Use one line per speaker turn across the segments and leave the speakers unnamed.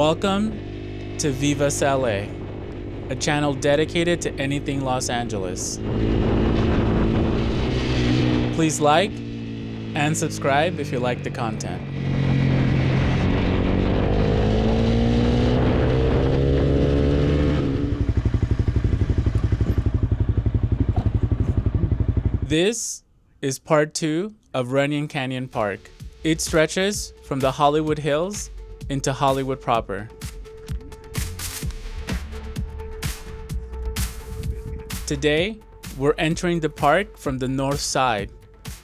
Welcome to Vivas LA, a channel dedicated to anything Los Angeles. Please like and subscribe if you like the content. This is part 2 of Runyon Canyon Park. It stretches from the Hollywood Hills into Hollywood proper. Today, we're entering the park from the north side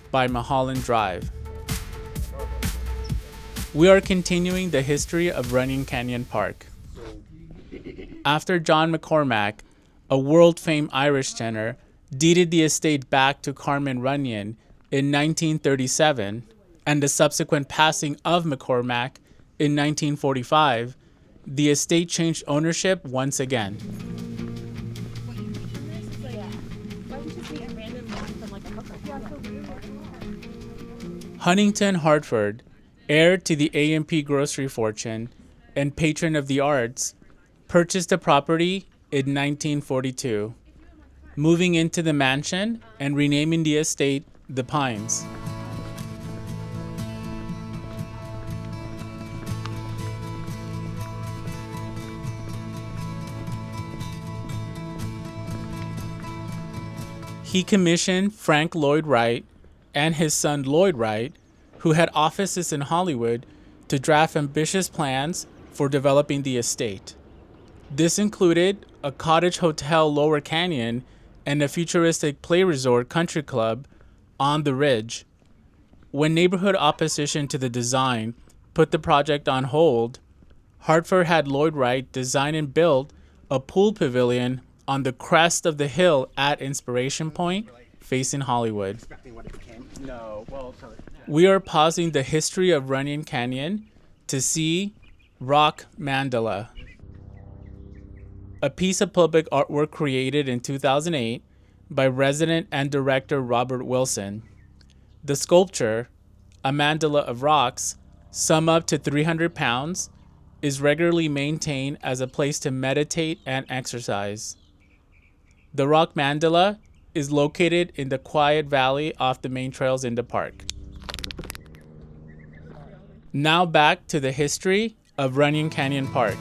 by Mulholland Drive. We are continuing the history of Runyon Canyon Park. After John McCormack, a world-famed Irish tenor, deeded the estate back to Carmen Runyon in 1937, and the subsequent passing of McCormack in 1945, the estate changed ownership once again. Huntington Hartford, heir to the A&P grocery fortune and patron of the arts, purchased the property in 1942, moving into the mansion and renaming the estate The Pines. He commissioned Frank Lloyd Wright and his son Lloyd Wright, who had offices in Hollywood, to draft ambitious plans for developing the estate. This included a cottage hotel Lower Canyon and a futuristic play resort country club on the Ridge. When neighborhood opposition to the design put the project on hold, Hartford had Lloyd Wright design and build a pool pavilion on the crest of the hill at Inspiration Point, facing Hollywood. We are pausing the history of Runyon Canyon to see Rock Mandala, a piece of public artwork created in 2008 by resident and director Robert Wilson. The sculpture, a mandala of rocks, some up to 300 pounds, is regularly maintained as a place to meditate and exercise. The Rock Mandala is located in the quiet valley off the main trails in the park. Now back to the history of Runyon Canyon Park.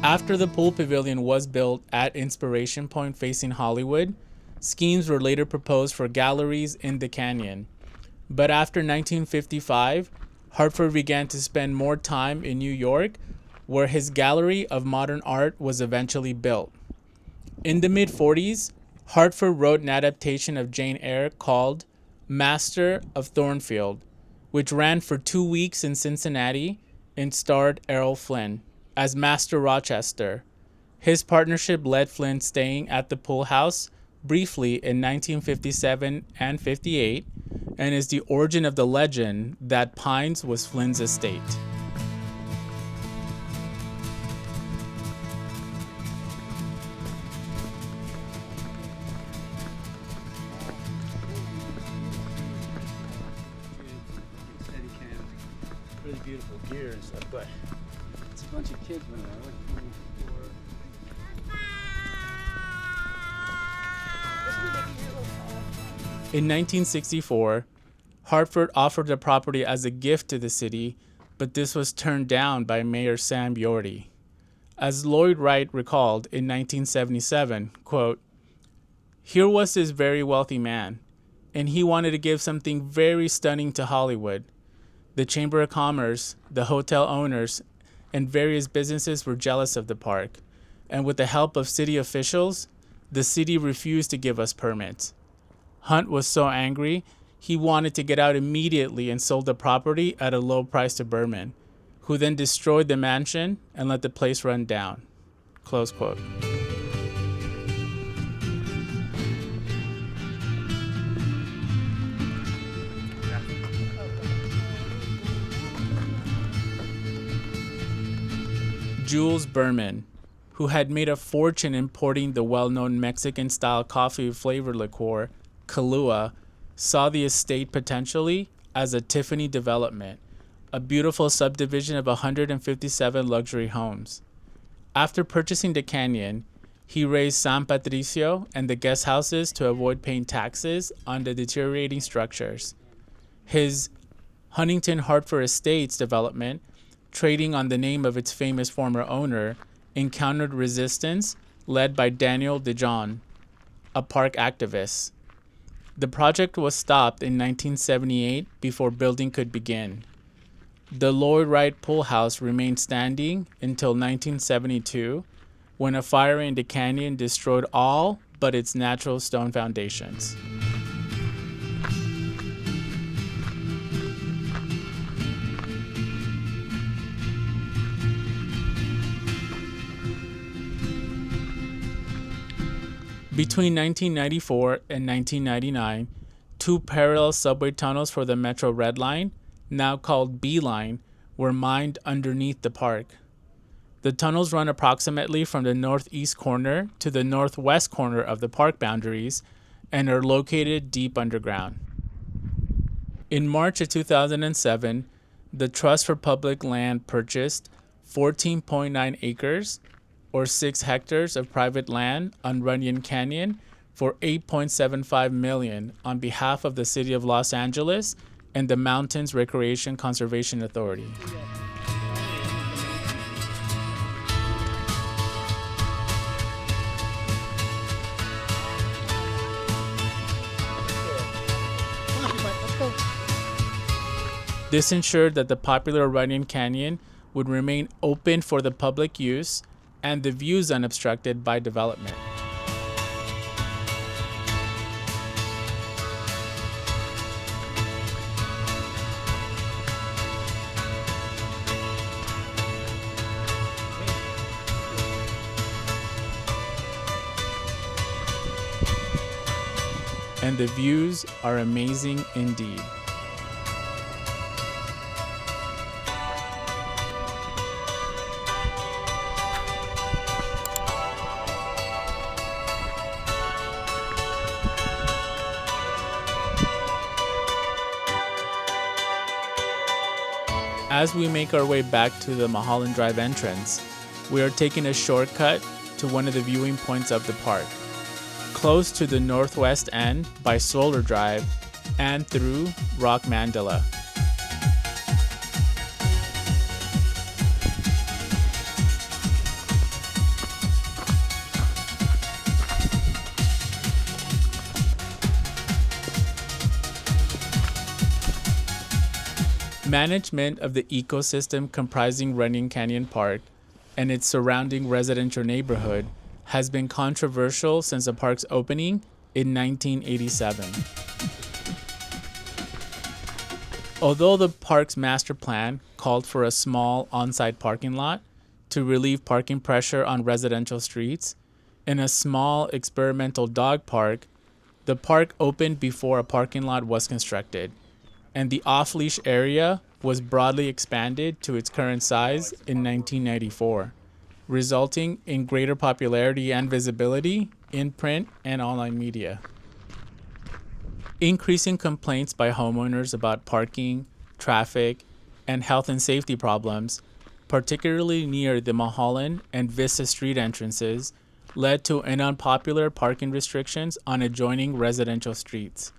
After the pool pavilion was built at Inspiration Point facing Hollywood, schemes were later proposed for galleries in the canyon. But after 1955, Hartford began to spend more time in New York, where his Gallery of Modern Art was eventually built. In the mid-40s, Hartford wrote an adaptation of Jane Eyre called Master of Thornfield, which ran for 2 weeks in Cincinnati and starred Errol Flynn as Master Rochester. His partnership led Flynn staying at the pool house briefly in 1957 and 58, and is the origin of the legend that Pines was Flynn's estate.
Really beautiful gear and stuff, but it's a bunch of kids running around.
In 1964, Hartford offered the property as a gift to the city, but this was turned down by Mayor Sam Yorty. As Lloyd Wright recalled in 1977, quote, "Here was this very wealthy man, and he wanted to give something very stunning to Hollywood. The Chamber of Commerce, the hotel owners, and various businesses were jealous of the park, and with the help of city officials, the city refused to give us permits. Hunt was so angry, he wanted to get out immediately and sold the property at a low price to Berman, who then destroyed the mansion and let the place run down." Close quote. Jules Berman, who had made a fortune importing the well-known Mexican-style coffee-flavored liqueur, Kahlua, saw the estate potentially as a Tiffany development, a beautiful subdivision of 157 luxury homes. After purchasing the canyon, he razed San Patricio and the guest houses to avoid paying taxes on the deteriorating structures. His Huntington Hartford Estates development, trading on the name of its famous former owner, encountered resistance led by Daniel DeJohn, a park activist. The project was stopped in 1978 before building could begin. The Lloyd Wright Pool House remained standing until 1972, when a fire in the canyon destroyed all but its natural stone foundations. Between 1994 and 1999, two parallel subway tunnels for the Metro Red Line, now called B Line, were mined underneath the park. The tunnels run approximately from the northeast corner to the northwest corner of the park boundaries and are located deep underground. In March of 2007, the Trust for Public Land purchased 14.9 acres or 6 hectares of private land on Runyon Canyon for $8.75 million on behalf of the City of Los Angeles and the Mountains Recreation Conservation Authority. This ensured that the popular Runyon Canyon would remain open for the public use and the views unobstructed by development. And the views are amazing indeed. As we make our way back to the Mulholland Drive entrance, we are taking a shortcut to one of the viewing points of the park, close to the northwest end by Solar Drive and through Rock Mandala. Management of the ecosystem comprising Runyon Canyon Park and its surrounding residential neighborhood has been controversial since the park's opening in 1987. Although the park's master plan called for a small on-site parking lot to relieve parking pressure on residential streets and a small experimental dog park, the park opened before a parking lot was constructed, and the off-leash area was broadly expanded to its current size in 1994, resulting in greater popularity and visibility in print and online media. Increasing complaints by homeowners about parking, traffic, and health and safety problems, particularly near the Mulholland and Vista Street entrances, led to an unpopular parking restrictions on adjoining residential streets.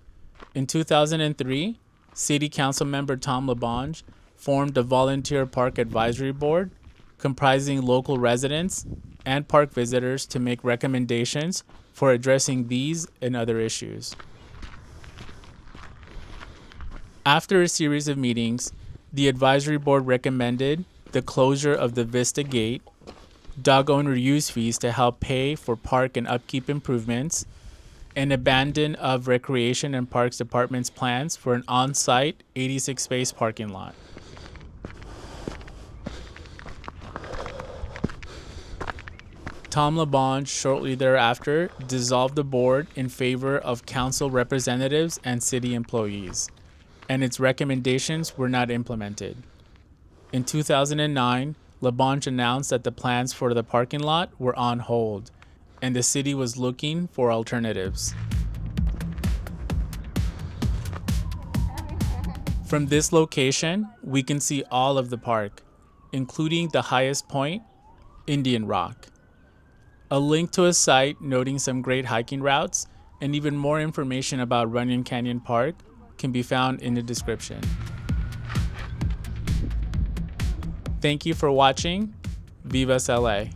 In 2003, City Council member Tom LaBonge formed a volunteer park advisory board comprising local residents and park visitors to make recommendations for addressing these and other issues. After a series of meetings, the advisory board recommended the closure of the Vista Gate, dog owner use fees to help pay for park and upkeep improvements, and abandon of Recreation and Parks Department's plans for an on-site 86-space parking lot. Tom LaBonge shortly thereafter dissolved the board in favor of council representatives and city employees, and its recommendations were not implemented. In 2009, LaBonge announced that the plans for the parking lot were on hold, and the city was looking for alternatives. From this location, we can see all of the park, including the highest point, Indian Rock. A link to a site noting some great hiking routes and even more information about Runyon Canyon Park can be found in the description. Thank you for watching. Vivas LA.